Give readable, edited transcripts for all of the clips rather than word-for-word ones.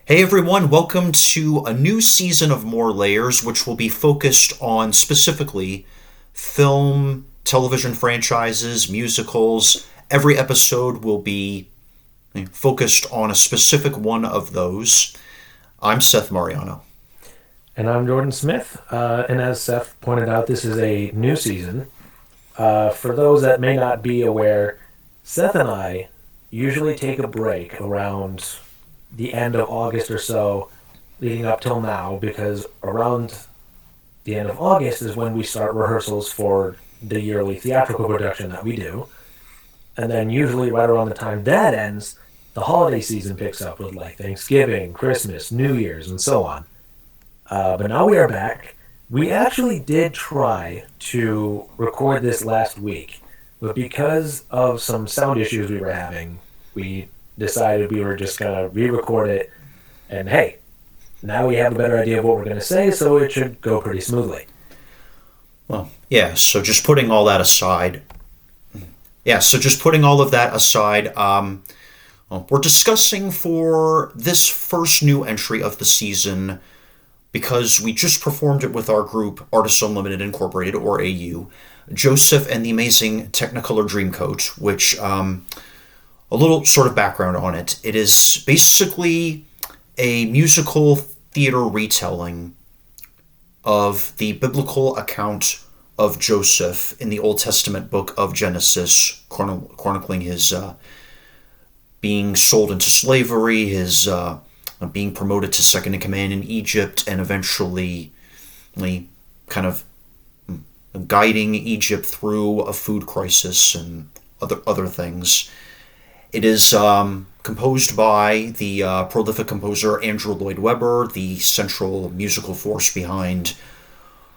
Hey everyone, welcome to a new season of More Layers, which will be focused on specifically film, television franchises, musicals. Every episode will be focused on a specific one of those. I'm Seth Mariano. And I'm Jordan Smith. And as Seth pointed out, this is a new season. For those that may not be aware, Seth and I usually take a break around the end of August or so, leading up till now, because around the end of August is when we start rehearsals for the yearly theatrical production that we do. And then usually right around the time that ends, the holiday season picks up with like Thanksgiving, Christmas, New Year's, and so on. But now we are back. We actually did try to record this last week, but because of some sound issues we were having, we decided we were just going to re-record it, and hey, now we have a better idea of what we're going to say, so it should go pretty smoothly. Well, yeah, so just putting all that aside, we're discussing for this first new entry of the season, because we just performed it with our group, Artists Unlimited Incorporated, or AU, Joseph and the amazing Technicolor Dreamcoat, which, a little sort of background on it. It is basically a musical theater retelling of the biblical account of Joseph in the Old Testament book of Genesis, chronicling his being sold into slavery, his being promoted to second in command in Egypt, and eventually kind of guiding Egypt through a food crisis and other things. It is composed by the prolific composer Andrew Lloyd Webber, the central musical force behind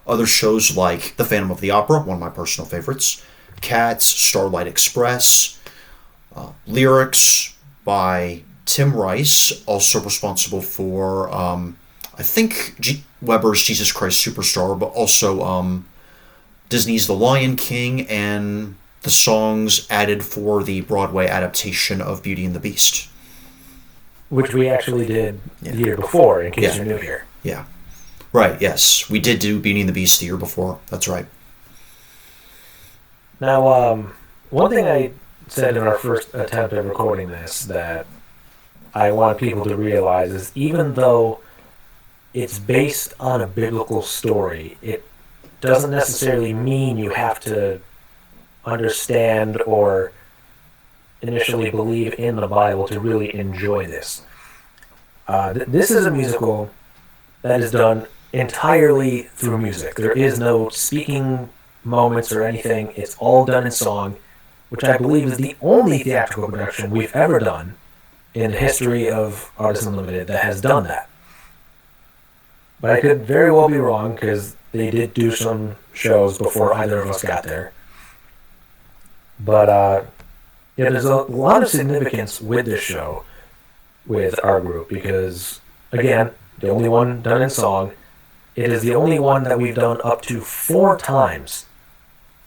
other shows like The Phantom of the Opera, one of my personal favorites, Cats, Starlight Express, lyrics by Tim Rice, also responsible for, I think, Webber's Jesus Christ Superstar, but also Disney's The Lion King and the songs added for the Broadway adaptation of Beauty and the Beast. Which we actually did the year before, in case you're new here. Yeah. Right, yes. We did do Beauty and the Beast the year before. That's right. Now, one thing I said in our first attempt at recording this that I want people to realize is even though it's based on a biblical story, it doesn't necessarily mean you have to understand or initially believe in the Bible to really enjoy this. This is a musical that is done entirely through music. There is no speaking moments or anything. It's all done in song, which I believe is the only theatrical production we've ever done in the history of Artists Unlimited that has done that. But I could very well be wrong, because they did do some shows before either of us got there. But there's a lot of significance with this show, with our group, because, again, the only one done in song. It is the only one that we've done up to 4 times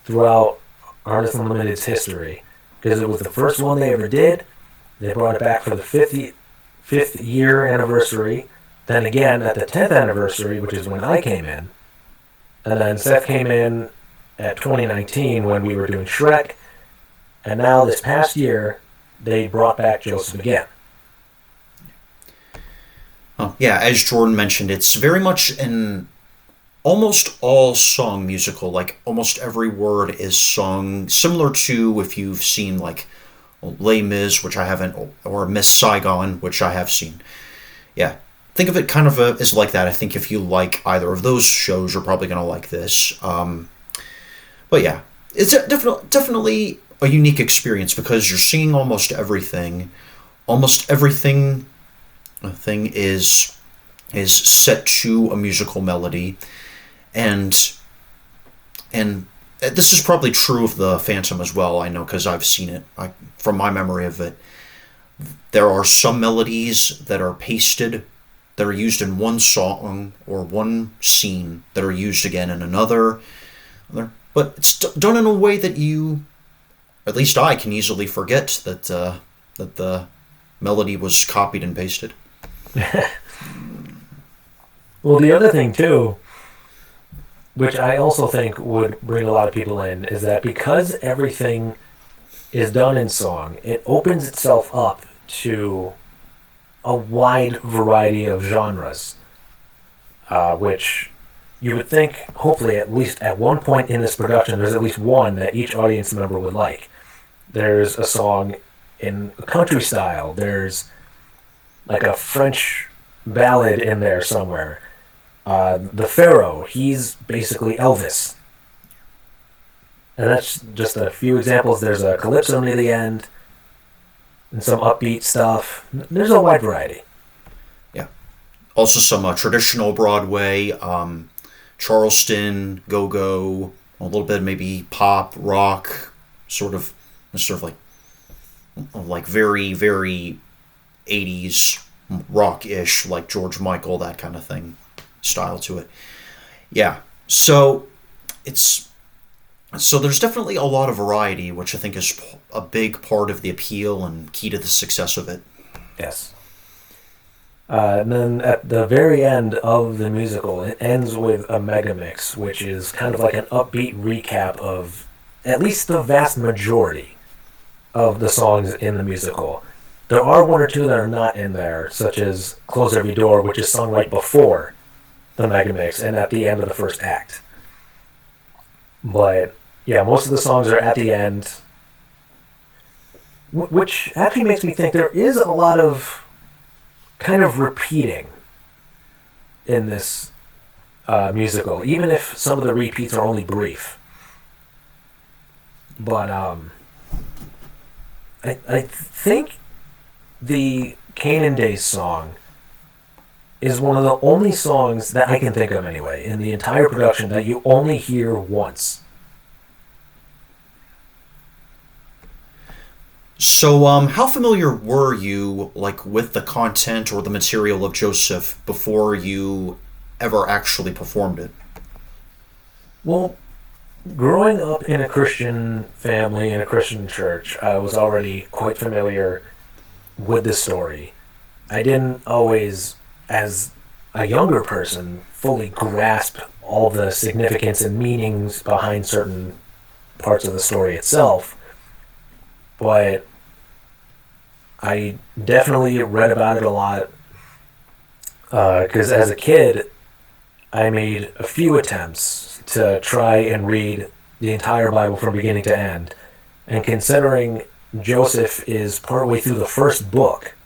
throughout Artists Unlimited's history, because it was the first one they ever did. They brought it back for the 5th year anniversary, then again at the 10th anniversary, which is when I came in, and then Seth came in at 2019 when we were doing Shrek. And now, this past year, they brought back Joseph again. Oh, yeah, as Jordan mentioned, it's very much an almost all-song musical. Like, almost every word is sung, similar to if you've seen, like, Les Mis, which I haven't, or Miss Saigon, which I have seen. Yeah, think of it kind of as like that. I think if you like either of those shows, you're probably going to like this. But yeah, it's definitely a unique experience because you're seeing almost everything. Almost everything thing is set to a musical melody, and this is probably true of the Phantom as well. I know because I've seen it. From my memory of it, there are some melodies that are pasted, that are used in one song or one scene, that are used again in another. But it's done in a way that you, at least I, can easily forget that the melody was copied and pasted. Well, the other thing too, which I also think would bring a lot of people in, is that because everything is done in song, it opens itself up to a wide variety of genres, which you would think, hopefully, at least at one point in this production, there's at least one that each audience member would like. There's a song in country style. There's like a French ballad in there somewhere. The Pharaoh, he's basically Elvis. And that's just a few examples. There's a calypso near the end, and some upbeat stuff. There's a wide variety. Yeah. Also some traditional Broadway, Charleston, go-go, a little bit maybe pop, rock, sort of like very, very 80s rock-ish, like George Michael, that kind of thing, style to it. Yeah. So there's definitely a lot of variety, which I think is a big part of the appeal and key to the success of it. Yes. And then at the very end of the musical, it ends with a mega mix, which is kind of like an upbeat recap of at least the vast majority of the songs in the musical. There are one or two that are not in there, such as Close Every Door, which is sung right before the mega mix and at the end of the first act. But yeah, most of the songs are at the end, which actually makes me think there is a lot of kind of repeating in this musical, even if some of the repeats are only brief. But I think the Canaan Days song is one of the only songs that I can think of anyway in the entire production that you only hear once. So, how familiar were you, like, with the content or the material of Joseph before you ever actually performed it? Well, growing up in a Christian family, in a Christian church, I was already quite familiar with this story. I didn't always, as a younger person, fully grasp all the significance and meanings behind certain parts of the story itself, but I definitely read about it a lot because as a kid, I made a few attempts to try and read the entire Bible from beginning to end. And considering Joseph is partway through the first book,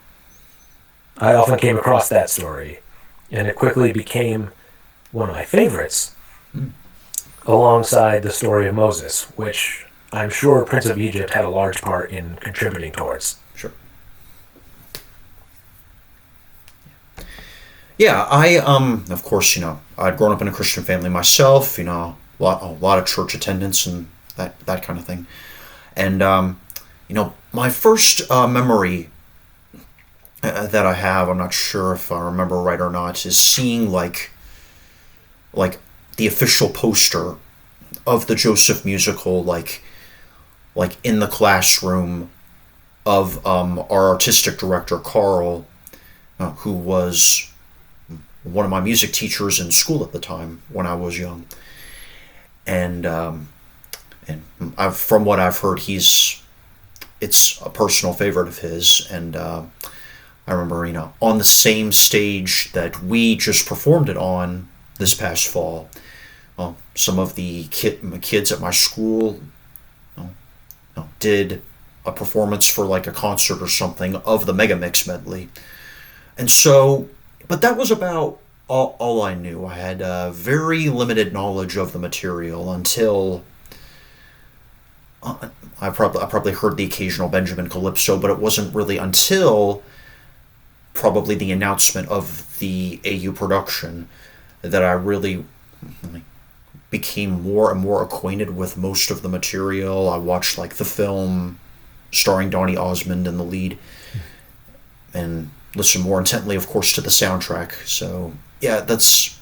I often came across that story. And it quickly became one of my favorites, alongside the story of Moses, which I'm sure Prince of Egypt had a large part in contributing towards. Sure. Yeah, of course, I'd grown up in a Christian family myself, a lot of church attendance and that kind of thing. And, my first memory that I have, I'm not sure if I remember right or not, is seeing, like the official poster of the Joseph musical, like in the classroom of our artistic director, Carl, who was one of my music teachers in school at the time when I was young, and from what I've heard, it's a personal favorite of his, and I remember, on the same stage that we just performed it on this past fall, some of the kids at my school did a performance for like a concert or something of the Mega Mix medley, and so. But that was about all I knew. I had very limited knowledge of the material until I probably heard the occasional Benjamin Calypso, but it wasn't really until probably the announcement of the AU production that I really became more and more acquainted with most of the material. I watched like the film starring Donny Osmond in the lead, and listen more intently, of course, to the soundtrack. So, yeah, that's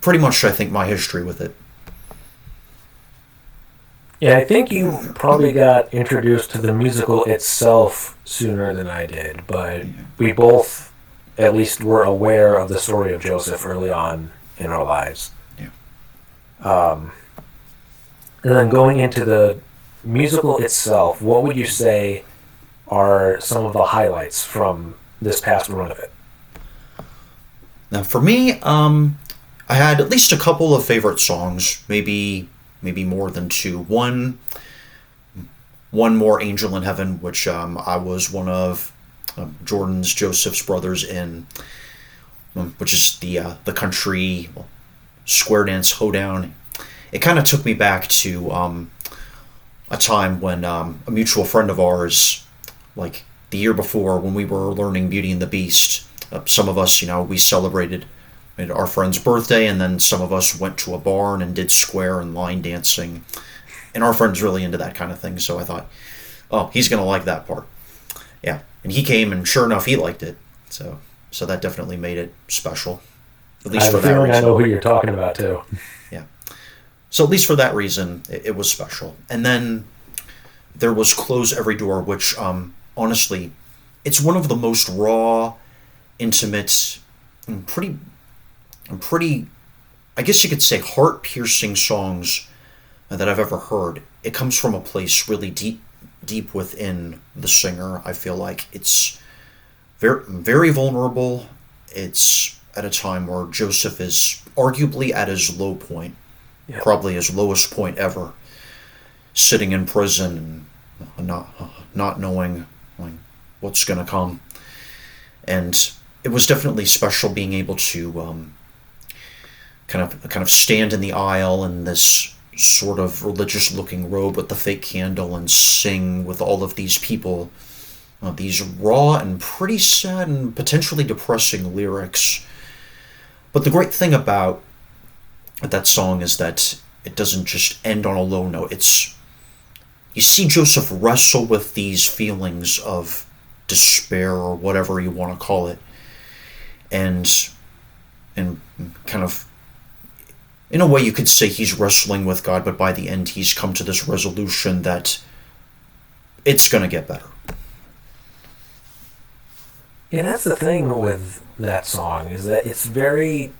pretty much, I think, my history with it. Yeah, I think you probably got introduced to the musical itself sooner than I did, but we both at least were aware of the story of Joseph early on in our lives. Yeah. And then going into the musical itself, what would you say are some of the highlights from this past run of it? Now, for me, I had at least a couple of favorite songs, maybe more than two. One more, Angel in Heaven, which I was one of Joseph's brothers in, which is the country square dance hoedown. It kind of took me back to a time when a mutual friend of ours, like the year before when we were learning Beauty and the Beast, some of us, we celebrated our friend's birthday, and then some of us went to a barn and did square and line dancing. And our friend's really into that kind of thing, so I thought, oh, he's going to like that part. Yeah, and he came, and sure enough, he liked it. So that definitely made it special. At least for that reason. I know who you're talking about, too. Yeah. So at least for that reason, it was special. And then there was Close Every Door, which, honestly, it's one of the most raw, intimate, and pretty, I guess you could say, heart-piercing songs that I've ever heard. It comes from a place really deep within the singer. I feel like it's very, very vulnerable. It's at a time where Joseph is arguably at his low point, probably his lowest point ever, sitting in prison and not knowing what's going to come. And it was definitely special being able to kind of stand in the aisle in this sort of religious-looking robe with the fake candle and sing with all of these people these raw and pretty sad and potentially depressing lyrics. But the great thing about that song is that it doesn't just end on a low note. You see Joseph wrestle with these feelings of despair or whatever you want to call it, and kind of, in a way you could say he's wrestling with God, but by the end he's come to this resolution that it's going to get better. Yeah, that's the thing with that song, is that it's very,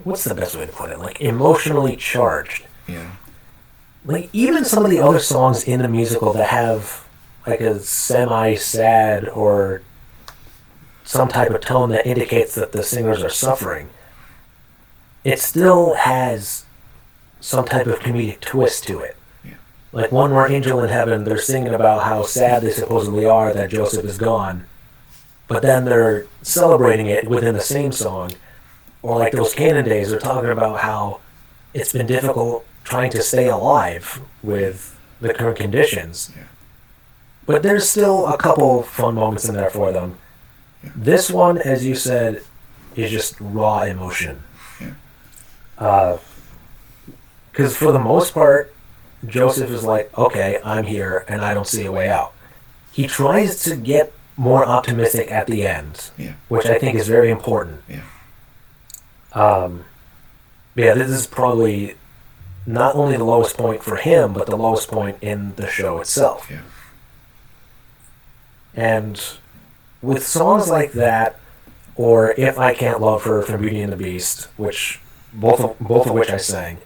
what's the best way to put it, like emotionally charged. Yeah. Like even some of the other songs in the musical that have like a semi-sad or some type of tone that indicates that the singers are suffering, it still has some type of comedic twist to it. Yeah. Like One More Angel in Heaven, they're singing about how sad they supposedly are that Joseph is gone, but then they're celebrating it within the same song. Or like those Canaan Days, they're talking about how it's been difficult trying to stay alive with the current conditions. Yeah. But there's still a couple fun moments in there for them. Yeah. This one, as you said, is just raw emotion. Yeah. Because for the most part, Joseph is like, okay, I'm here and I don't see a way out. He tries to get more optimistic at the end, Yeah. which I think is very important. Yeah. Yeah, this is probably not only the lowest point for him, but the lowest point in the show itself. Yeah. And with songs like that, or If I Can't Love Her from Beauty and the Beast, which both of which I sang,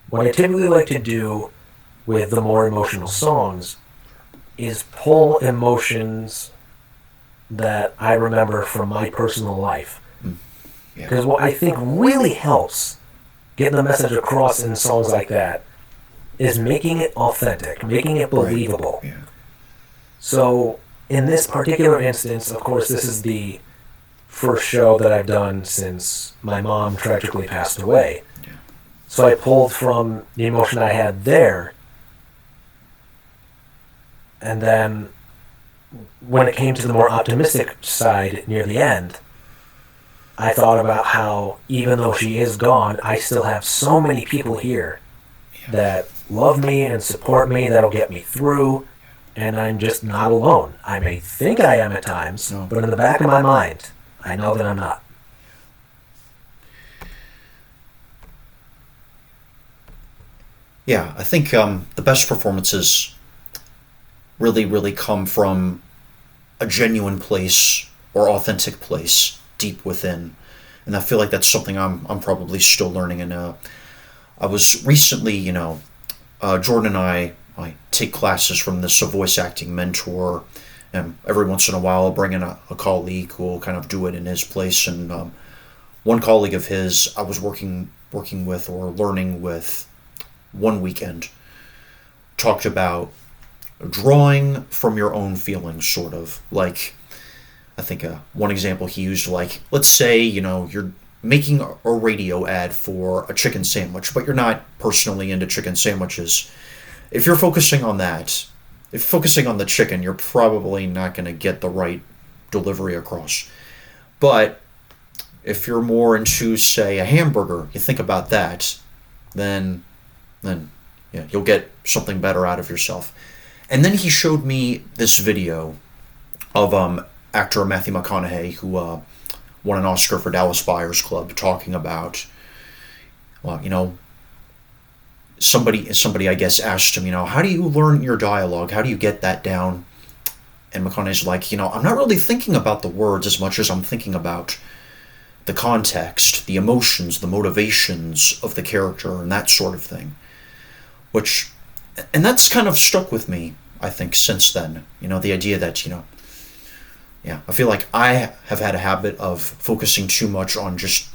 what I typically like to do with the more emotional songs is pull emotions that I remember from my personal life. Because what I think really helps getting the message across in songs like that is making it authentic, making it believable. Right. Yeah. So in this particular instance, of course, this is the first show that I've done since my mom tragically passed away. Yeah. So I pulled from the emotion I had there, and then when it came to the more optimistic side near the end, I thought about how, even though she is gone, I still have so many people here that love me and support me, that'll get me through, and I'm just not alone. I may think I am at times, but in the back of my mind, I know that I'm not. Yeah, I think the best performances really, really come from a genuine place or authentic place deep within. And I feel like that's something I'm probably still learning. And I was recently, Jordan and I take classes from this voice acting mentor, and every once in a while I'll bring in a colleague who will kind of do it in his place. And one colleague of his I was working with or learning with one weekend talked about drawing from your own feelings, sort of. Like, I think one example he used, like, let's say, you're making a radio ad for a chicken sandwich, but you're not personally into chicken sandwiches. If you're focusing on that, if focusing on the chicken, you're probably not going to get the right delivery across. But if you're more into, say, a hamburger, you think about that, then yeah, you'll get something better out of yourself. And then he showed me this video of actor Matthew McConaughey, who won an Oscar for Dallas Buyers Club, talking about, well, somebody I guess asked him, how do you learn your dialogue? How do you get that down? And McConaughey's like, I'm not really thinking about the words as much as I'm thinking about the context, the emotions, the motivations of the character, and that sort of thing. And that's kind of stuck with me, I think, since then. The idea that, I feel like I have had a habit of focusing too much on just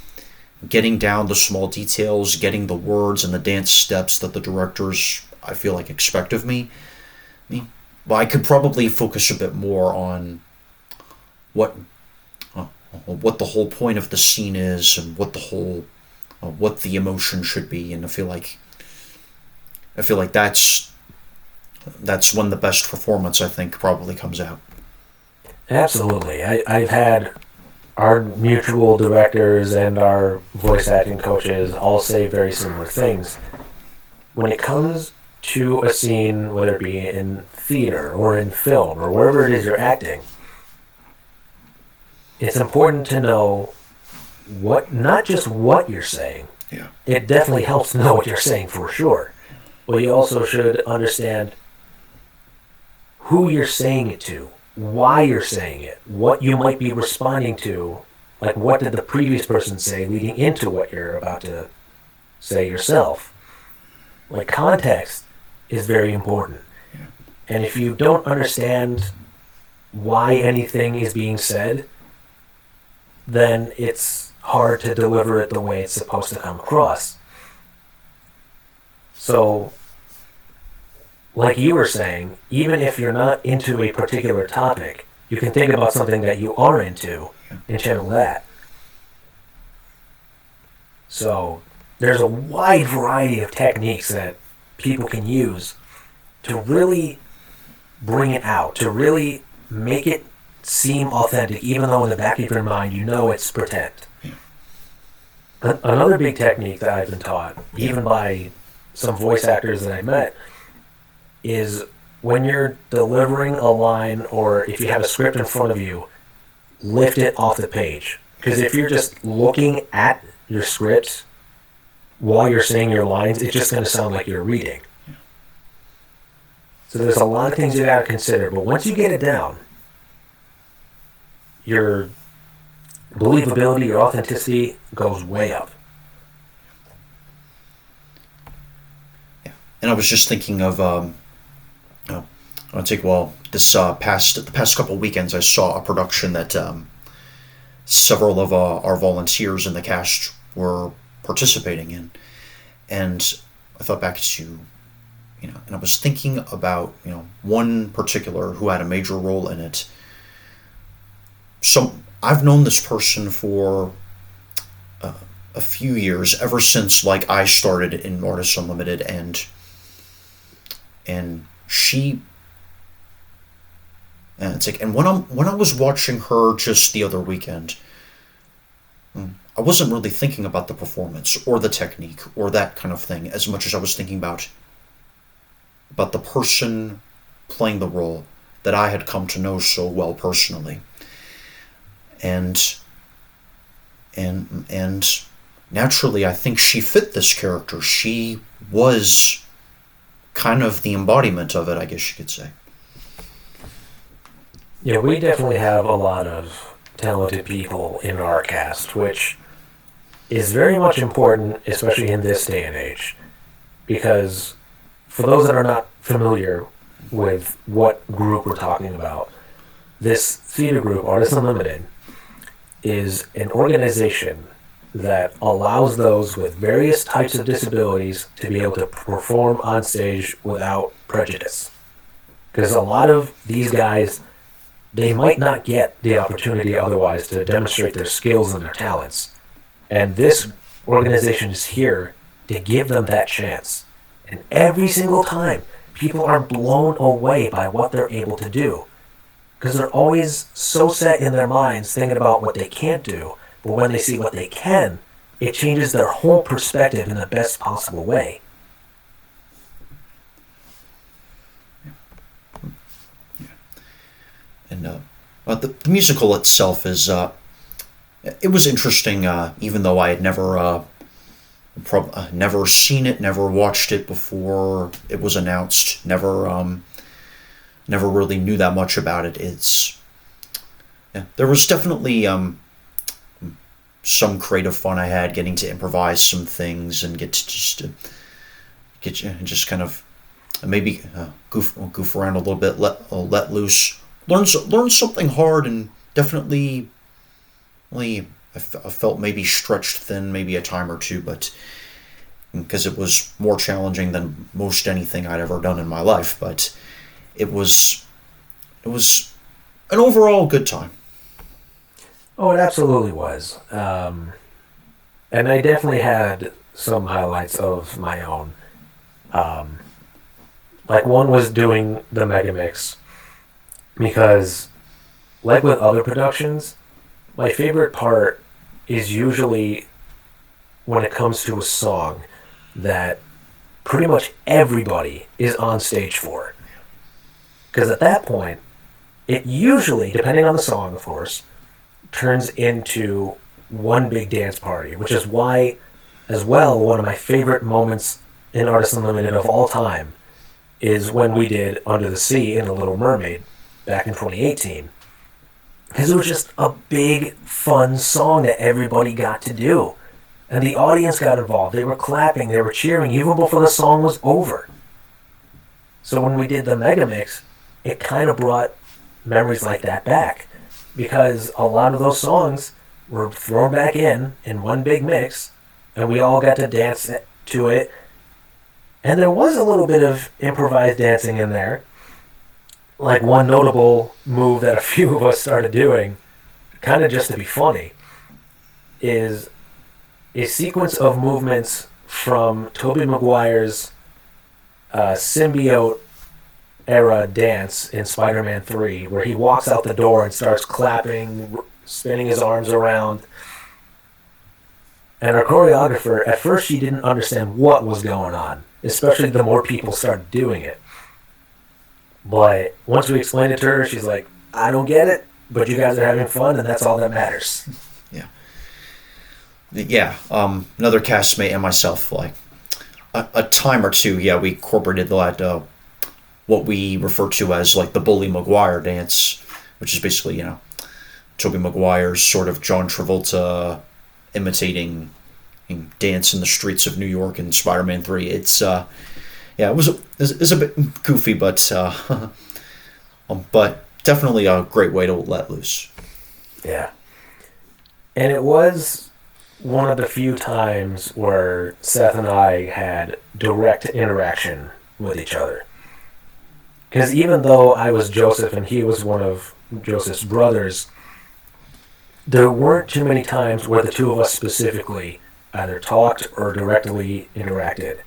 getting down the small details, getting the words and the dance steps that the directors, I feel like, expect of me. Well, I could probably focus a bit more on what the whole point of the scene is, and what the emotion should be. And I feel like that's when the best performance, I think, probably comes out. Absolutely. I've had our mutual directors and our voice acting coaches all say very similar things. When it comes to a scene, whether it be in theater or in film or wherever it is you're acting, it's important to know not just what you're saying. Yeah. It definitely helps to know what you're saying for sure. But you also should understand who you're saying it to, why you're saying it, what you might be responding to, like what did the previous person say leading into what you're about to say yourself. Like, context is very important. Yeah. And if you don't understand why anything is being said, then it's hard to deliver it the way it's supposed to come across. So, like you were saying, even if you're not into a particular topic, you can think about something that you are into and channel that. So, there's a wide variety of techniques that people can use to really bring it out, to really make it seem authentic, even though in the back of your mind you know it's pretend. Another big technique that I've been taught, even by some voice actors that I met, is when you're delivering a line, or if you have a script in front of you, lift it off the page. Because if you're just looking at your script while you're saying your lines, it's just going to sound like you're reading. So there's a lot of things you got to consider, but once you get it down, your believability, your authenticity goes way up. Yeah, and I was just thinking of the past couple weekends I saw a production that several of our volunteers in the cast were participating in, and I thought back to, and I was thinking about, one particular who had a major role in it. So I've known this person for a few years, ever since like I started in Artists Unlimited, and she, and it's like, and when I was watching her just the other weekend, I wasn't really thinking about the performance or the technique or that kind of thing as much as I was thinking about the person playing the role that I had come to know so well personally. And naturally, I think she fit this character. She was kind of the embodiment of it, I guess you could say. Yeah, we definitely have a lot of talented people in our cast, which is very much important, especially in this day and age. Because for those that are not familiar with what group we're talking about, this theater group, Artists Unlimited, is an organization that allows those with various types of disabilities to be able to perform on stage without prejudice. Because a lot of these guys, they might not get the opportunity otherwise to demonstrate their skills and their talents. And this organization is here to give them that chance. And every single time, people are blown away by what they're able to do. Because they're always so set in their minds thinking about what they can't do. But when they see what they can, it changes their whole perspective in the best possible way. And the musical itself is it was interesting, even though I had never seen it, never watched it before it was announced, never really knew that much about it. There was definitely some creative fun I had getting to improvise some things and get to just kind of maybe goof around a little bit, let loose, learn something hard, and definitely I felt maybe stretched thin maybe a time or two, but because it was more challenging than most anything I'd ever done in my life, but it was an overall good time. Oh, it absolutely was. And I definitely had some highlights of my own. Um, like one was doing the Megamix because, like with other productions, my favorite part is usually when it comes to a song that pretty much everybody is on stage for. Because at that point, it usually, depending on the song, of course, turns into one big dance party, which is why, as well, one of my favorite moments in Artists Unlimited of all time is when we did Under the Sea in The Little Mermaid back in 2018. Because it was just a big, fun song that everybody got to do. And the audience got involved. They were clapping, they were cheering, even before the song was over. So when we did the Megamix, it kind of brought memories like that back. Because a lot of those songs were thrown back in one big mix, and we all got to dance to it. And there was a little bit of improvised dancing in there. Like one notable move that a few of us started doing, kind of just to be funny, is a sequence of movements from Tobey Maguire's symbiote era dance in Spider-Man 3, where he walks out the door and starts clapping, spinning his arms around. And our choreographer, at first she didn't understand what was going on, especially the more people started doing it. But once we explained it to her, she's like, I don't get it, but you guys are having fun, and that's all that matters. Yeah. Yeah. Another castmate and myself, like a time or two, yeah, we incorporated that what we refer to as like the Bully Maguire dance, which is basically, Tobey Maguire's sort of John Travolta imitating dance in the streets of New York in Spider-Man 3. It was a bit goofy, but definitely a great way to let loose. Yeah. And it was one of the few times where Seth and I had direct interaction with each other. Because even though I was Joseph and he was one of Joseph's brothers, there weren't too many times where the two of us specifically either talked or directly interacted.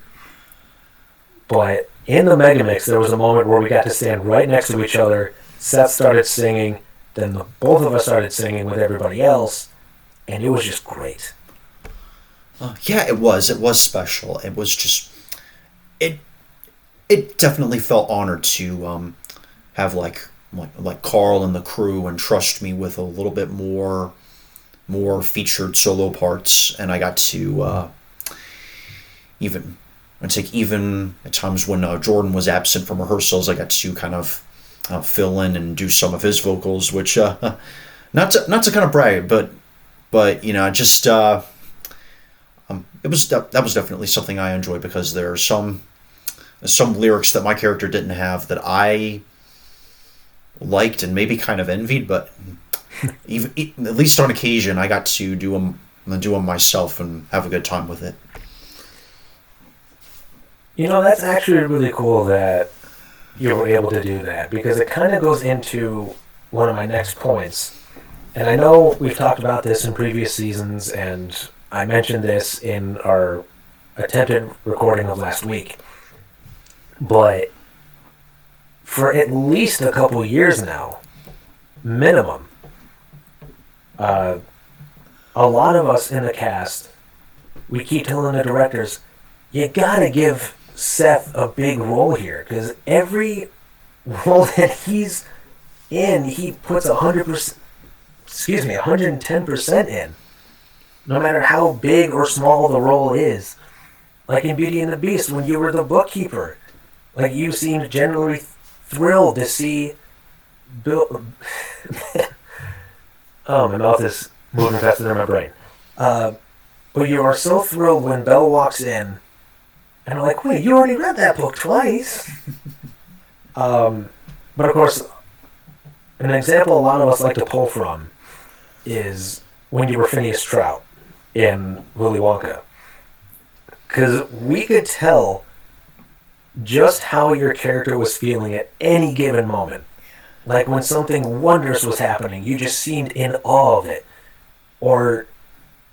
But in the Megamix, there was a moment where we got to stand right next to each other. Seth started singing, then both of us started singing with everybody else, and it was just great. Yeah, it was. It was special. It was just... It definitely felt honored to have like Carl and the crew entrust me with a little bit more featured solo parts, and I got to even at times when Jordan was absent from rehearsals, I got to kind of fill in and do some of his vocals, which not to kind of brag, but just that was definitely something I enjoyed, because there are some lyrics that my character didn't have that I liked and maybe kind of envied, but even at least on occasion I got to do them myself and have a good time with it. That's actually really cool that you were able to do that, because it kind of goes into one of my next points. And I know we've talked about this in previous seasons, and I mentioned this in our attempted recording of last week. But for at least a couple years now, minimum, a lot of us in the cast, we keep telling the directors, you gotta give Seth a big role here, because every role that he's in, he puts 110% in, no matter how big or small the role is. Like in Beauty and the Beast, when you were the bookkeeper, like you seemed generally thrilled to see Bill. Oh, my mouth is moving faster than my brain. But you are so thrilled when Belle walks in, and I'm like, wait, you already read that book twice. But of course, an example a lot of us like to pull from is when you were Phineas Trout in Willy Wonka. Because we could tell just how your character was feeling at any given moment. Like when something wondrous was happening, you just seemed in awe of it. Or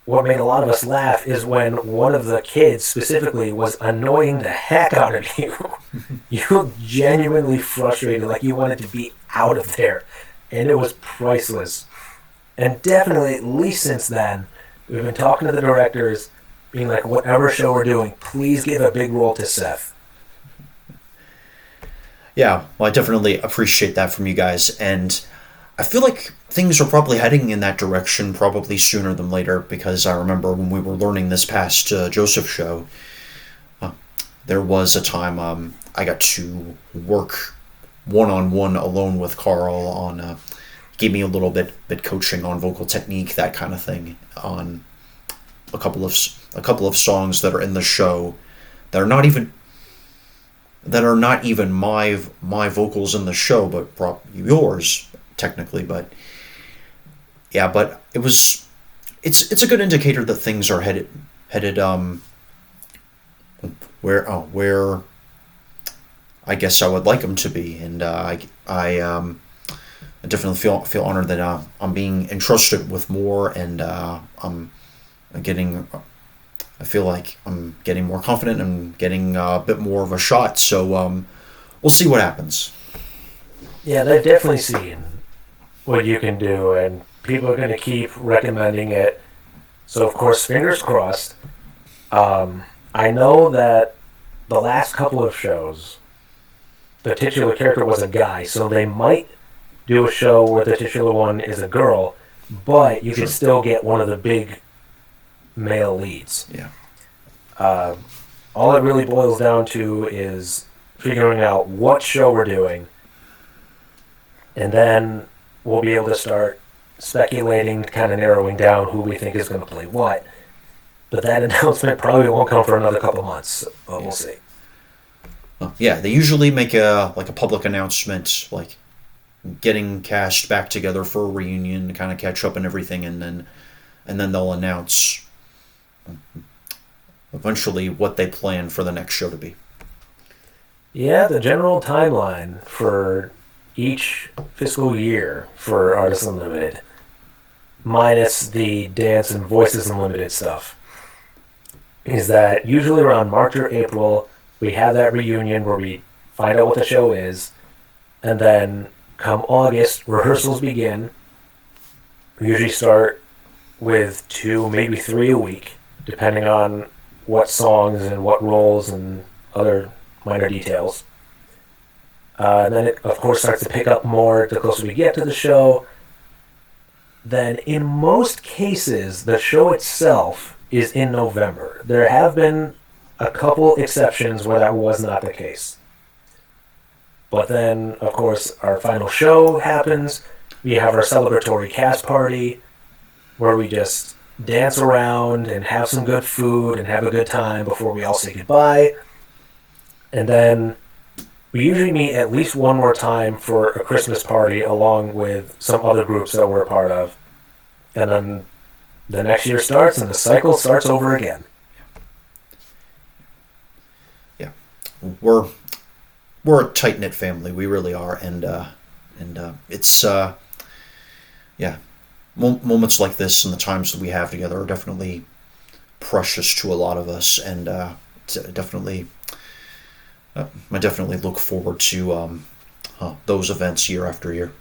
what made a lot of us laugh is when one of the kids specifically was annoying the heck out of you. You looked genuinely frustrated, like you wanted to be out of there. And it was priceless. And definitely, at least since then, we've been talking to the directors, being like, whatever show we're doing, please give a big role to Seth. Yeah, well, I definitely appreciate that from you guys, and I feel like things are probably heading in that direction probably sooner than later, because I remember when we were learning this past Joseph show, there was a time I got to work one-on-one alone with Carl on, gave me a little bit coaching on vocal technique, that kind of thing, on a couple of songs that are in the show that are not even my vocals in the show, but yours technically. But yeah, but it's a good indicator that things are headed where I guess I would like them to be, and I definitely feel honored that I'm being entrusted with more, and I feel like I'm getting more confident and getting a bit more of a shot. So we'll see what happens. Yeah, they've definitely seen what you can do, and people are going to keep recommending it. So, of course, fingers crossed. I know that the last couple of shows, the titular character was a guy, so they might do a show where the titular one is a girl, but you can still get one of the big male leads. Yeah. All it really boils down to is figuring out what show we're doing, and then we'll be able to start speculating, kind of narrowing down who we think is going to play what. But that announcement probably won't come for another couple months, but we'll see. Yeah, they usually make a public announcement, like getting cast back together for a reunion to kind of catch up and everything, and then they'll announce eventually what they plan for the next show to be. Yeah, the general timeline for each fiscal year for Artists Unlimited, minus the Dance and Voices Unlimited stuff, is that usually around March or April, we have that reunion where we find out what the show is, and then come August, rehearsals begin. We usually start with 2, maybe 3 a week, depending on what songs and what roles and other minor details. And then it, of course, starts to pick up more the closer we get to the show. Then, in most cases, the show itself is in November. There have been a couple exceptions where that was not the case. But then, of course, our final show happens. We have our celebratory cast party where we just dance around and have some good food and have a good time before we all say goodbye. And then we usually meet at least one more time for a Christmas party along with some other groups that we're a part of. And then the next year starts and the cycle starts over again. Yeah. We're a tight-knit family. We really are. And it's, yeah, moments like this and the times that we have together are definitely precious to a lot of us. And definitely, I definitely look forward to those events year after year.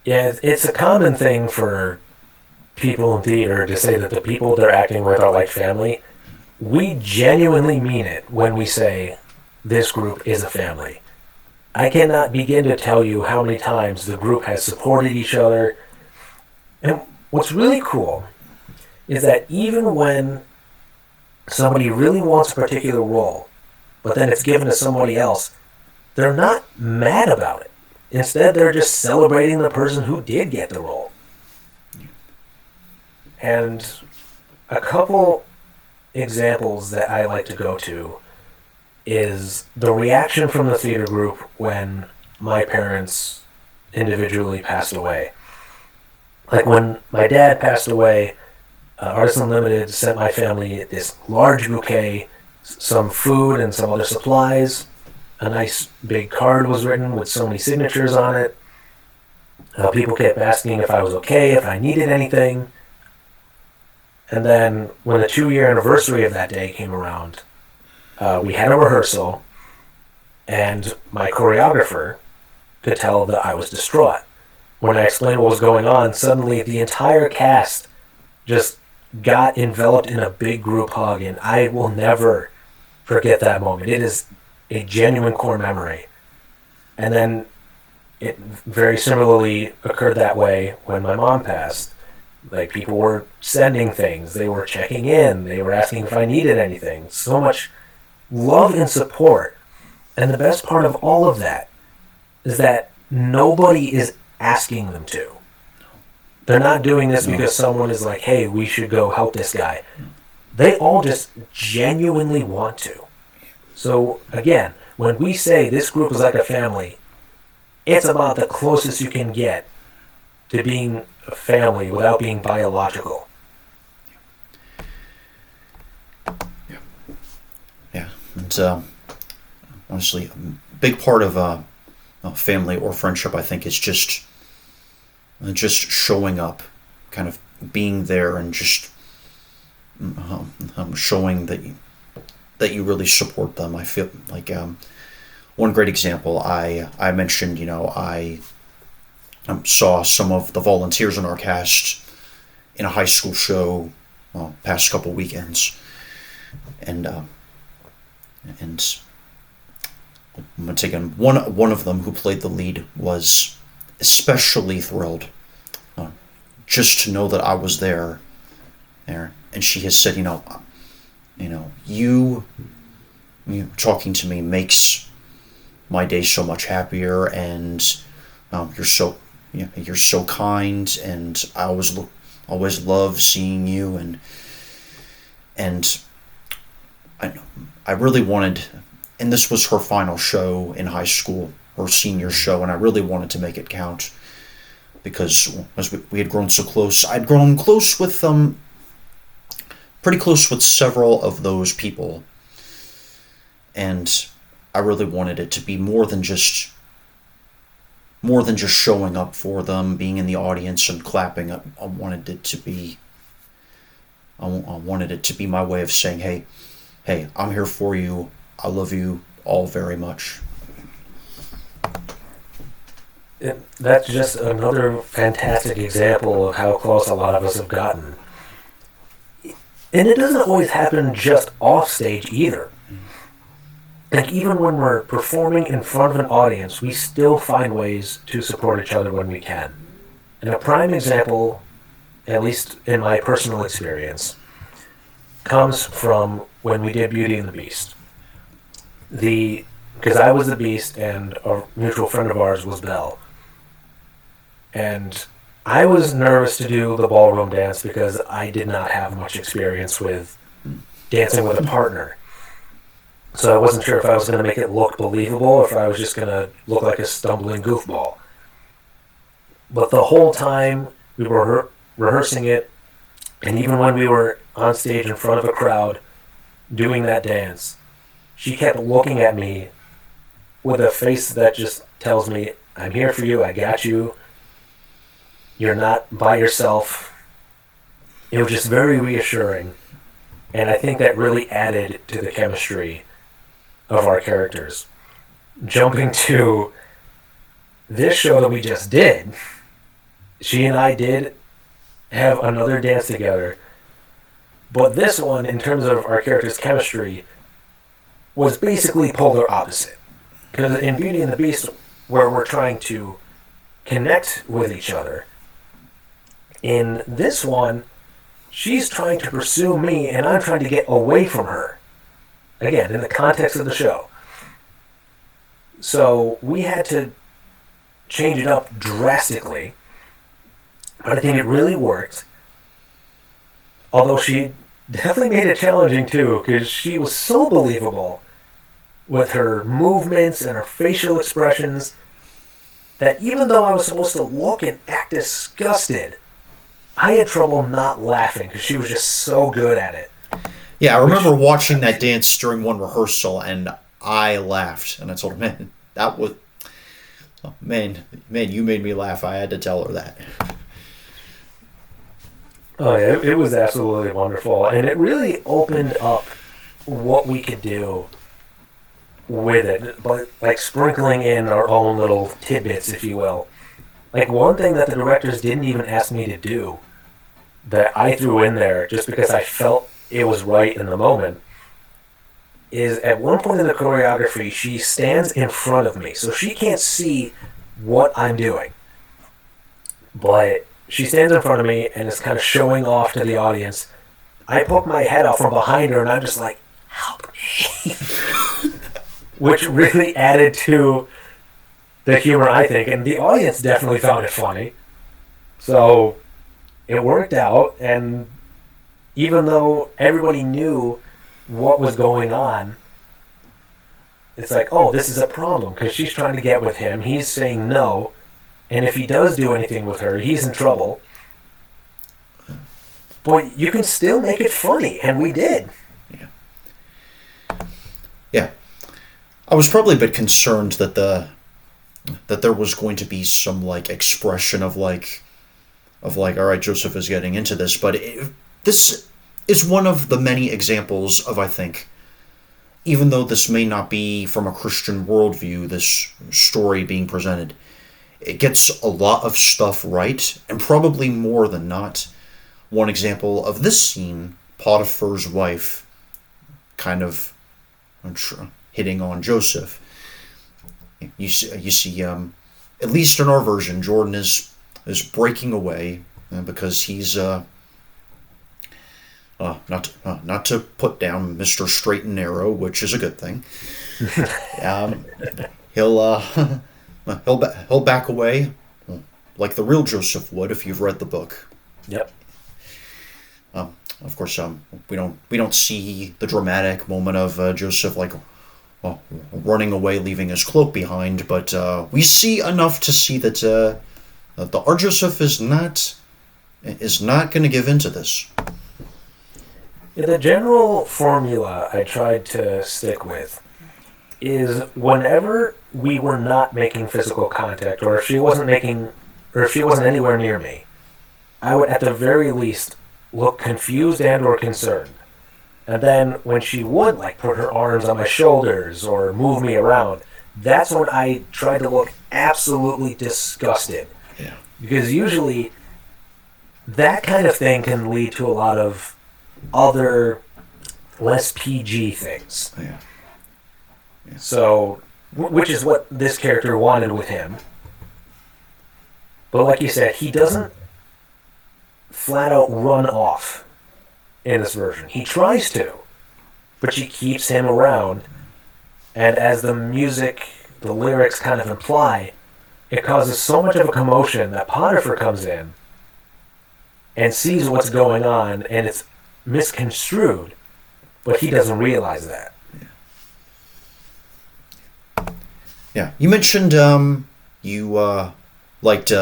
Yeah, it's a common thing for people in theater to say that the people they're acting with are like family. We genuinely mean it when we say this group is a family. I cannot begin to tell you how many times the group has supported each other. And what's really cool is that even when somebody really wants a particular role, but then it's given to somebody else, they're not mad about it. Instead, they're just celebrating the person who did get the role. And a couple examples that I like to go to is the reaction from the theater group when my parents individually passed away. Like when my dad passed away, Artists Unlimited sent my family this large bouquet, some food and some other supplies. A nice big card was written with so many signatures on it. People kept asking if I was okay, if I needed anything. And then when the 2-year anniversary of that day came around, we had a rehearsal, and my choreographer could tell that I was distraught. When I explained what was going on, suddenly the entire cast just got enveloped in a big group hug, and I will never forget that moment. It is a genuine core memory. And then it very similarly occurred that way when my mom passed. Like, people were sending things, they were checking in, they were asking if I needed anything. So much love and support. And the best part of all of that is that nobody is asking them to. They're not doing this because someone is like, hey, we should go help this guy. They all just genuinely want to. So, again, when we say this group is like a family, it's about the closest you can get to being a family without being biological. Yeah. And honestly, a big part of family or friendship, I think, is just showing up, kind of being there, and just showing that you really support them. I feel like one great example, I mentioned, I saw some of the volunteers in our cast in a high school show past couple weekends, and once again, one of them who played the lead was especially thrilled just to know that I was there, and she has said, you talking to me makes my day so much happier, and you're so kind, and I always love seeing you, and I really wanted, and this was her final show in high school, her senior show, and I really wanted to make it count, because as we had grown so close, I'd grown close with pretty close with several of those people, and I really wanted it to be more than just showing up for them, being in the audience and clapping. I wanted it to be my way of saying, hey, I'm here for you. I love you all very much. That's just another fantastic example of how close a lot of us have gotten. And it doesn't always happen just off stage either. Like, even when we're performing in front of an audience, we still find ways to support each other when we can. And a prime example, at least in my personal experience, comes from when we did Beauty and the Beast. The because I was the Beast and a mutual friend of ours was Belle. And I was nervous to do the ballroom dance because I did not have much experience with dancing with a partner. So I wasn't sure if I was going to make it look believable or if I was just going to look like a stumbling goofball. But the whole time we were rehearsing it, and even when we were on stage in front of a crowd doing that dance, she kept looking at me with a face that just tells me, I'm here for you, I got you, you're not by yourself. It was just very reassuring, and I think that really added to the chemistry of our characters. Jumping to this show that we just did, she and I did have another dance together, but this one, in terms of our characters' chemistry, was basically polar opposite. Because in Beauty and the Beast, where we're trying to connect with each other, in this one, she's trying to pursue me and I'm trying to get away from her. Again, in the context of the show. So we had to change it up drastically, but I think it really worked. Although she definitely made it challenging too, because she was so believable with her movements and her facial expressions that even though I was supposed to look and act disgusted, I had trouble not laughing because she was just so good at it. Yeah, I remember watching that dance during one rehearsal, and I laughed, and I told her, "Man, that was, oh, man, you made me laugh." I had to tell her that. Oh yeah, it was absolutely wonderful, and it really opened up what we could do with it, but like sprinkling in our own little tidbits, if you will. Like one thing that the directors didn't even ask me to do, that I threw in there just because I felt it was right in the moment, is at one point in the choreography, she stands in front of me, so she can't see what I'm doing. But she stands in front of me and is kind of showing off to the audience. I poke my head out from behind her and I'm just like, help me. Which really added to the humor, I think, and the audience definitely found it funny. So it worked out, and even though everybody knew what was going on, it's like, oh, this is a problem, because she's trying to get with him, he's saying no, and if he does do anything with her, he's in trouble. But you can still make it funny, and we did. Yeah. I was probably a bit concerned that there was going to be some like expression of like all right, Joseph is getting into this, but this is one of the many examples of, I think, even though this may not be from a Christian worldview, this story being presented, it gets a lot of stuff right, and probably more than not. One example of this scene, Potiphar's wife kind of hitting on Joseph. You see, at least in our version, Jordan is breaking away because he's not to put down Mr. Straight and Narrow, which is a good thing. He'll back away like the real Joseph would if you've read the book. Yep. Of course, we don't see the dramatic moment of Joseph running away, leaving his cloak behind, but we see enough to see that our Joseph is not going to give in to this. Yeah, the general formula I tried to stick with is whenever we were not making physical contact, or if she wasn't anywhere near me, I would at the very least look confused and or concerned. And then when she would like put her arms on my shoulders or move me around, that's when I tried to look absolutely disgusted. Yeah. Because usually that kind of thing can lead to a lot of other less PG things. Yeah. So, which is what this character wanted with him. But like you said, he doesn't flat out run off in this version. He tries to, but she keeps him around. And as the lyrics kind of imply, it causes so much of a commotion that Potiphar comes in and sees what's going on, and it's misconstrued, but he doesn't realize that. Yeah. You mentioned you liked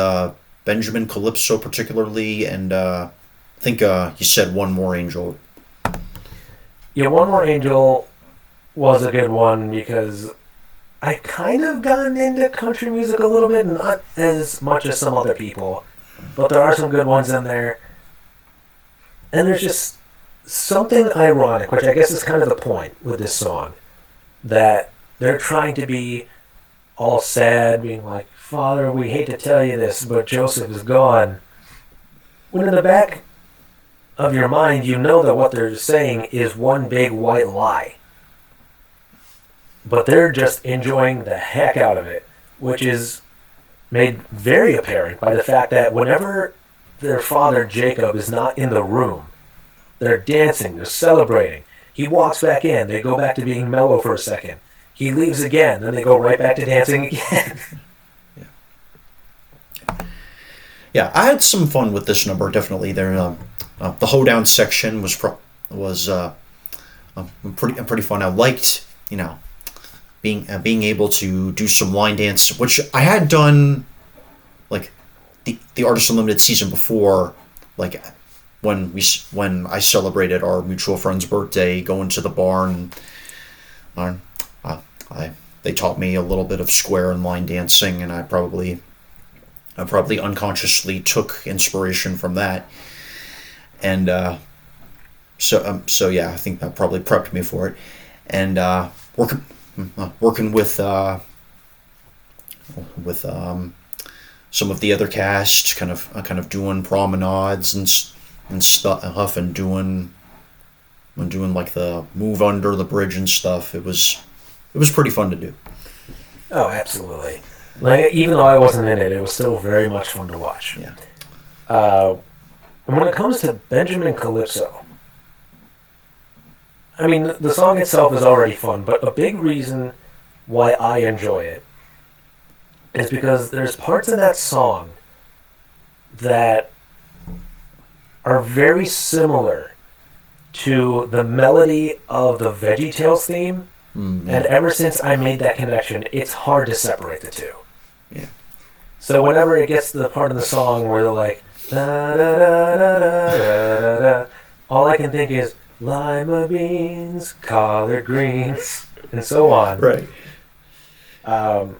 Benjamin Calypso particularly, and I think you said One More Angel. Yeah, One More Angel was a good one because I kind of gotten into country music a little bit, not as much as some other people, but there are some good ones in there. And there's just something ironic, which I guess is kind of the point with this song, that they're trying to be all sad, being like, Father, we hate to tell you this, but Joseph is gone. When in the back of your mind, you know that what they're saying is one big white lie. But they're just enjoying the heck out of it, which is made very apparent by the fact that whenever their father Jacob is not in the room, they're dancing, they're celebrating. He walks back in, they go back to being mellow for a second. He leaves again, then they go right back to dancing again. Yeah, I had some fun with this number. Definitely, there. The hoedown section was pretty fun. I liked, being able to do some line dance, which I had done, like the Artist Unlimited season before, like when I celebrated our mutual friend's birthday, going to the barn. They taught me a little bit of square and line dancing, and I probably unconsciously took inspiration from that, and so yeah, I think that probably prepped me for it, and working with some of the other cast, kind of doing promenades and stuff, and doing like the move under the bridge and stuff. It was pretty fun to do. Oh, absolutely. Like, even though I wasn't in it, it was still very much fun to watch. Yeah. And when it comes to Benjamin Calypso, I mean, the song itself is already fun, but a big reason why I enjoy it is because there's parts of that song that are very similar to the melody of the VeggieTales theme, and ever since I made that connection, it's hard to separate the two. Yeah. So whenever it gets to the part of the song where they're like, da, da, da, da, da, da, all I can think is lima beans, collard greens, and so on. Right. And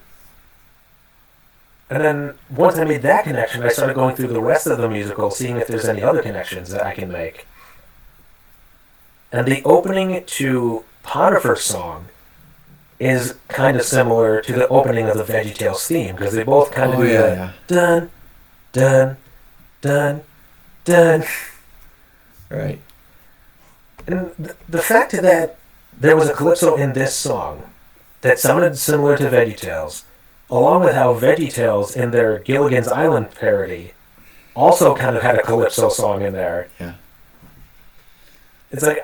then once I made that connection, I started going through the rest of the musical, seeing if there's any other connections that I can make. And the opening to Potiphar's song is kind of similar to the opening of the VeggieTales theme, because they both kind of do the dun, dun, dun, dun. Right. And the fact that there was a calypso in this song that sounded similar to VeggieTales, along with how VeggieTales in their Gilligan's Island parody also kind of had a calypso song in there. Yeah. It's like,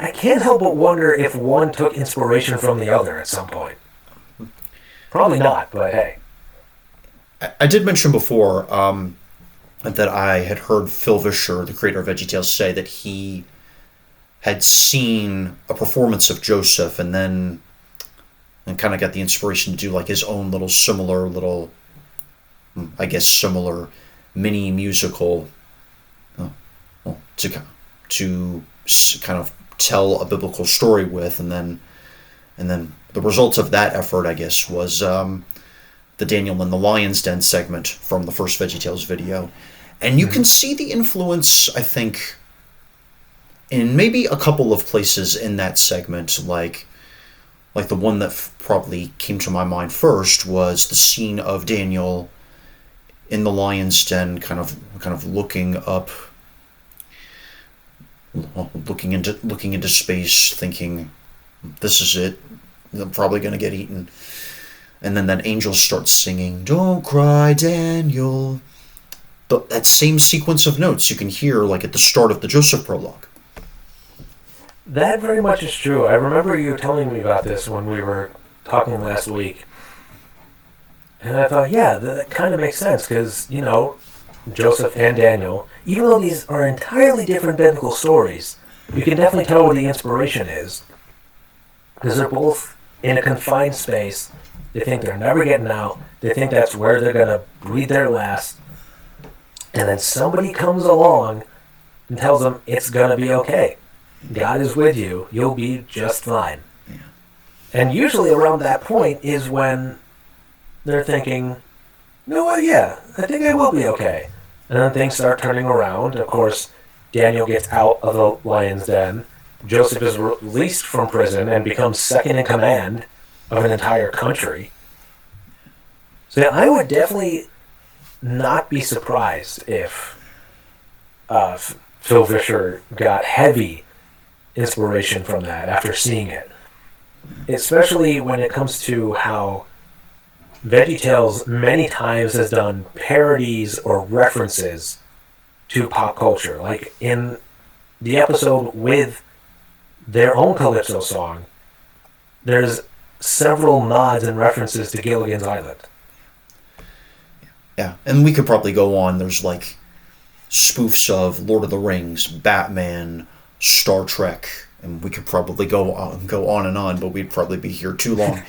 I can't help but wonder if one took inspiration from the other at some point. Probably not, but hey. I did mention before that I had heard Phil Vischer, the creator of VeggieTales, say that he had seen a performance of Joseph and kind of got the inspiration to do like his own similar mini musical to kind of tell a biblical story with, and then the result of that effort, I guess, was the Daniel in the Lion's Den segment from the first VeggieTales video. And you can see the influence, I think, in maybe a couple of places in that segment, like the one that probably came to my mind first was the scene of Daniel in the Lion's Den, kind of looking up, looking into space, thinking, "This is it. I'm probably going to get eaten." And then that angel starts singing, "Don't cry, Daniel." That same sequence of notes you can hear like at the start of the Joseph prologue. That very much is true. I remember you telling me about this when we were talking last week. And I thought, yeah, that kind of makes sense because, Joseph and Daniel, even though these are entirely different biblical stories, you can definitely tell where the inspiration is. Because they're both in a confined space. They think they're never getting out. They think that's where they're going to breathe their last. And then somebody comes along and tells them it's going to be okay. God is with you. You'll be just fine. Yeah. And usually around that point is when they're thinking, no, well, yeah, I think I will be okay. And then things start turning around. Of course, Daniel gets out of the lion's den. Joseph is released from prison and becomes second in command of an entire country. So yeah, I would definitely not be surprised if Phil Vischer got heavy inspiration from that after seeing it. Especially when it comes to how VeggieTales many times has done parodies or references to pop culture. Like in the episode with their own Calypso song, there's several nods and references to Gilligan's Island. Yeah, and we could probably go on. There's like spoofs of Lord of the Rings, Batman, Star Trek, and we could probably go on and on, but we'd probably be here too long.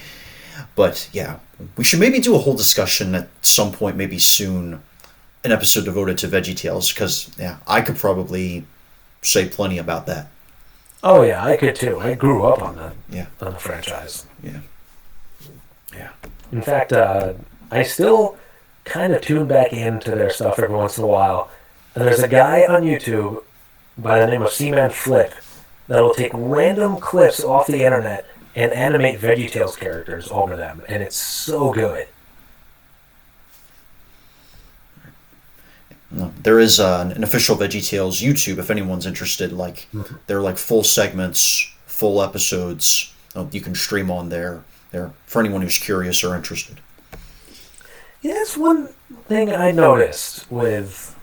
But yeah, we should maybe do a whole discussion at some point, maybe soon, an episode devoted to VeggieTales, because yeah, I could probably say plenty about that. Oh yeah, I could too. I grew up on the franchise. Yeah. Yeah. In fact, I still kind of tune back into their stuff every once in a while. And there's a guy on YouTube by the name of Seaman Flip that will take random clips off the internet and animate VeggieTales characters over them, and it's so good. No, there is an official VeggieTales YouTube if anyone's interested. Like, they're like full segments, full episodes. You can stream on there for anyone who's curious or interested. Yeah, that's one thing I noticed with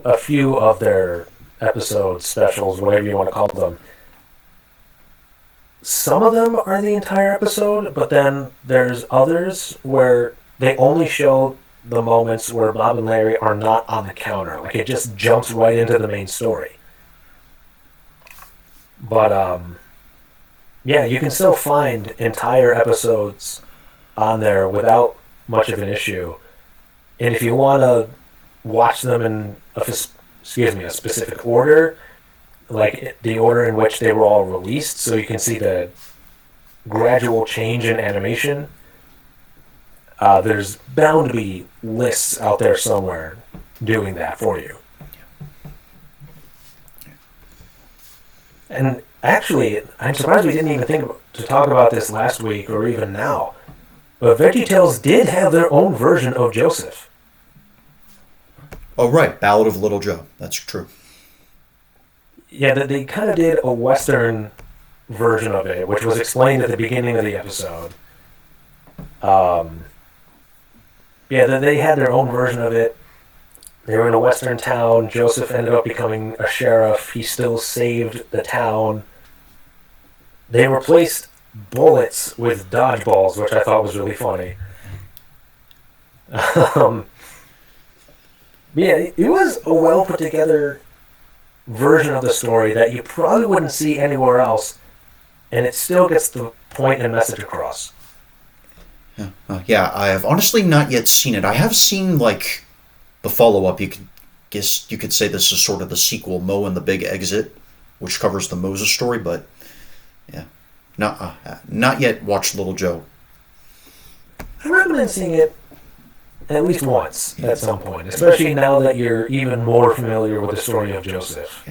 a few of their episodes, specials, whatever you want to call them. Some of them are the entire episode, but then there's others where they only show the moments where Bob and Larry are not on the counter. Like, it just jumps right into the main story. But, yeah, you can still find entire episodes on there without much of an issue. And if you want to watch them in a specific order, like the order in which they were all released, so you can see the gradual change in animation, there's bound to be lists out there somewhere doing that for you. And actually, I'm surprised we didn't even think to talk about this last week or even now, but VeggieTales did have their own version of Joseph. Oh, right. Ballad of Little Joe. That's true. Yeah, they kind of did a Western version of it, which was explained at the beginning of the episode. Yeah, they had their own version of it. They were in a Western town. Joseph ended up becoming a sheriff. He still saved the town. They replaced bullets with dodgeballs, which I thought was really funny. Yeah, it was a well put together version of the story that you probably wouldn't see anywhere else, and it still gets the point and message across. Yeah, I have honestly not yet seen it. I have seen like the follow-up. You could say this is sort of the sequel, Mo and the Big Exit, which covers the Moses story. But yeah, not yet watched Little Joe. I recommend seeing it at least once at some point, especially now that you're even more familiar with the story of Joseph.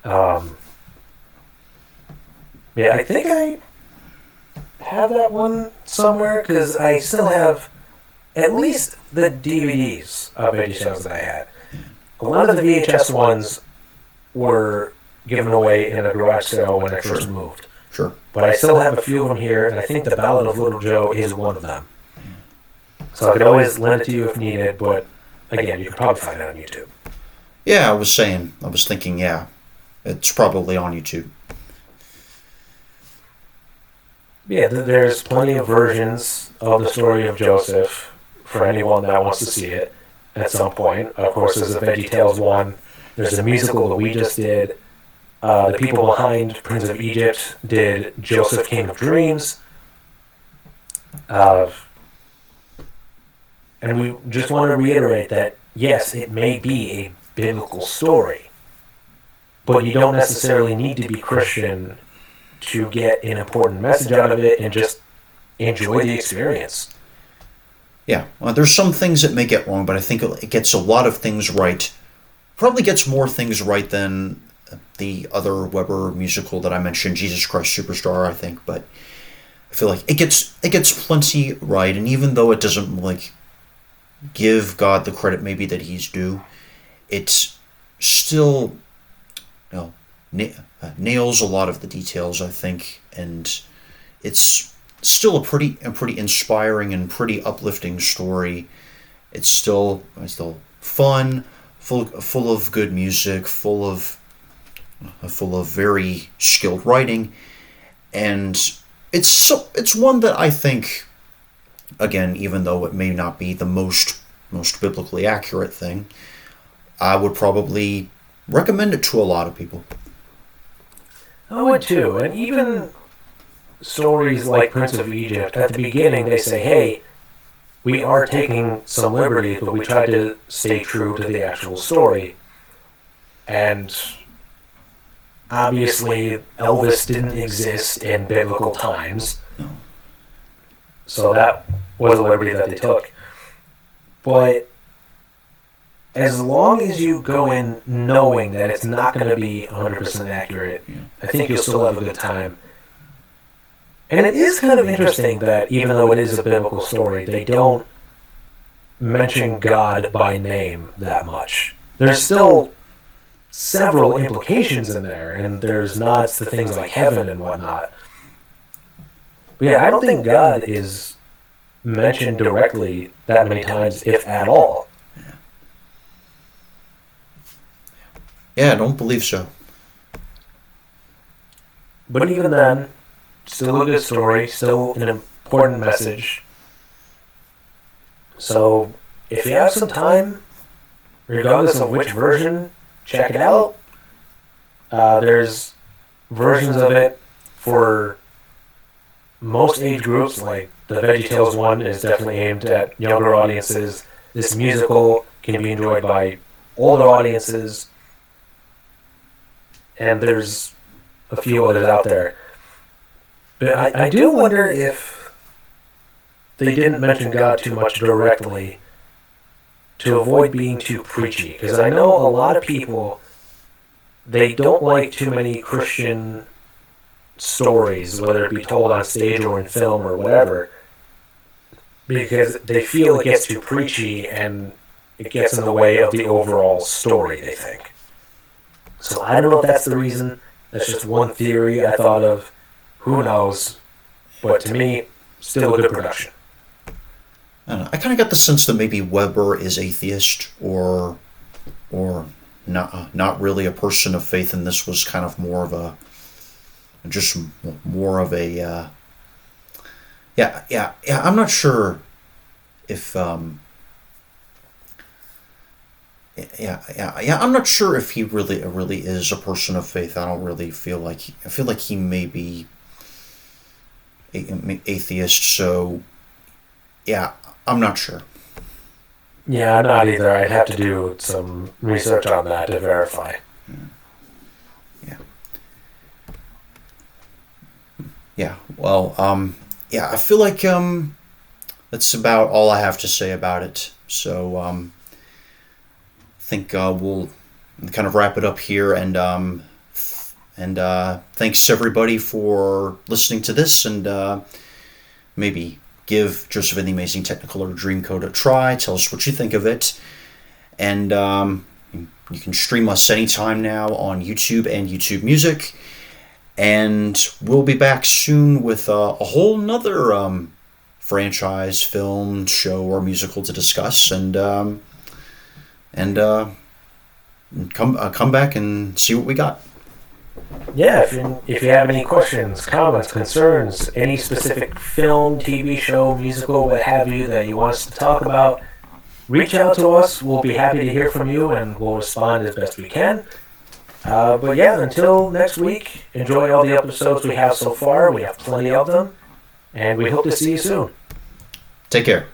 Yeah. Yeah, I think I have that one somewhere because I still have at least the DVDs of VeggieTales that I had. A lot of the VHS ones were given away in a garage sale when I first moved. Sure. But I still have a few of them here, and I think the Ballad of Little Joe is one of them. So I could always lend it to you if needed, but again, you could probably find it on YouTube. Yeah, I was thinking, yeah, It's probably on YouTube. Yeah, there's plenty of versions of the story of Joseph for anyone that wants to see it at some point. Of course, there's a VeggieTales one. There's a musical that we just did. The people behind Prince of Egypt did Joseph, King of Dreams. And we just want to reiterate that, yes, it may be a biblical story, but you don't necessarily need to be Christian to get an important message out of it and just enjoy the experience. Yeah, well, there's some things it may get wrong, but I think it gets a lot of things right. Probably gets more things right than the other Weber musical that I mentioned, Jesus Christ Superstar, I think. But I feel like it gets plenty right, and even though it doesn't like give God the credit maybe that he's due, it's still, you know, nails a lot of the details, I think, and it's still a pretty inspiring and pretty uplifting story. It's still fun, full of good music, full of very skilled writing, and it's one that I think, again, even though it may not be the most biblically accurate thing, I would probably recommend it to a lot of people. I would too, and even stories like Prince of Egypt, at the beginning they say, hey, we are taking some liberties, but we tried to stay true to the actual story. And obviously, Elvis didn't exist in biblical times, so that was a liberty that they took. But as long as you go in knowing that it's not going to be 100% accurate, I think you'll still have a good time. And it is kind of interesting that even though it is a biblical story, they don't mention God by name that much. There's still several implications in there, and there's nods to things like heaven and whatnot. But yeah, I don't think God is mentioned directly that many times, if at all. Yeah, I don't believe so. But even then, still a good story, still an important message. So, if you have some time, regardless of which version, check it out. There's versions of it for most age groups, like the VeggieTales one is definitely aimed at younger audiences. This musical can be enjoyed by older audiences. And there's a few others out there. But I do wonder if they didn't mention God too much directly to avoid being too preachy. Because I know a lot of people, they don't like too many Christian stories, whether it be told on stage or in film or whatever, because they feel it gets too preachy and it gets in the way of the overall story, they think. So I don't know if that's the reason. That's just one theory I thought of. Who knows? But to me, still a good production. I don't know. I kind of got the sense that maybe Weber is atheist or not really a person of faith, and this was kind of more of a I'm not sure if I'm not sure if he really is a person of faith. I don't really feel like I feel like he may be atheist. So yeah, I'm not sure. Yeah, I'm not either. I'd have to do some research on that to verify. Yeah. Well, I feel like that's about all I have to say about it. So I think we'll kind of wrap it up here, and thanks everybody for listening to this, and maybe give Joseph and the Amazing Technicolor Dreamcoat a try. Tell us what you think of it, and you can stream us anytime now on YouTube and YouTube Music. And we'll be back soon with a whole nother franchise, film, show, or musical to discuss, and come back and see what we got. Yeah, if you have any questions, comments, concerns, any specific film, TV show, musical, what have you that you want us to talk about, reach out to us. We'll be happy to hear from you, and we'll respond as best we can. But yeah, until next week, enjoy all the episodes we have so far. We have plenty of them, and we hope to see you soon. Take care.